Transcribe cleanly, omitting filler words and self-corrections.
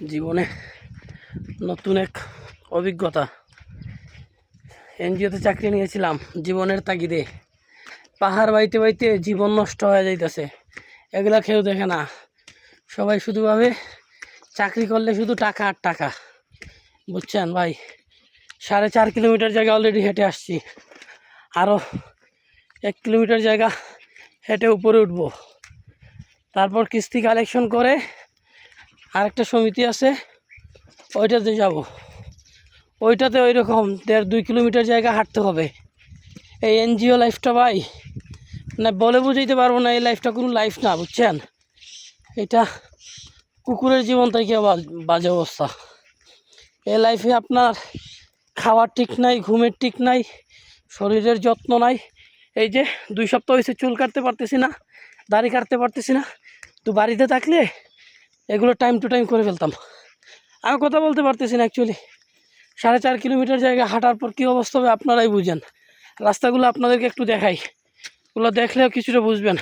জীবনে নতুন এক অভিজ্ঞতা। এনজিওতে চাকরি নিয়েছিলাম জীবনের তাগিদে। পাহাড় বাইতে বাইতে জীবন নষ্ট হয়ে যাইতেছে, এগুলা কেউ দেখে না। সবাই শুধু ভাবে চাকরি করলে শুধু টাকা আর টাকা। বুঝছেন ভাই, 4.5 কিলোমিটার জায়গা অলরেডি হেঁটে আসছি, আরও 1 কিলোমিটার জায়গা হেঁটে উপরে উঠবো। তারপর কিস্তি কালেকশন করে আরেকটা সমিতি আছে, ওইটাতে যাব। ওইটাতে ওই রকম 1.5-2 কিলোমিটার জায়গা হাঁটতে হবে। এই এনজিও লাইফটা ভাই, না বলে বুঝাইতে পারবো না। এই লাইফটা কোনো লাইফ না, বুঝছেন। এটা কুকুরের জীবন থেকে বাজে অবস্থা। এই লাইফে আপনার খাওয়ার ঠিক নাই, ঘুমের ঠিক নাই, শরীরের যত্ন নাই। এই যে 2 সপ্তাহ হয়েছে চুল কাটতে পারতেছি না, দাড়ি কাটতে পারতেছি না। তো বাড়িতে থাকলে এগুলো টাইম টু টাইম করে ফেলতাম। আমি কথা বলতে পারতেছি না অ্যাকচুয়ালি। 4.5 কিলোমিটার জায়গা হাঁটার পর কী অবস্থা হবে আপনারাই বুঝেন। রাস্তাগুলো আপনাদেরকে একটু দেখাই, ওগুলো দেখলেও কিছুটা বুঝবেন।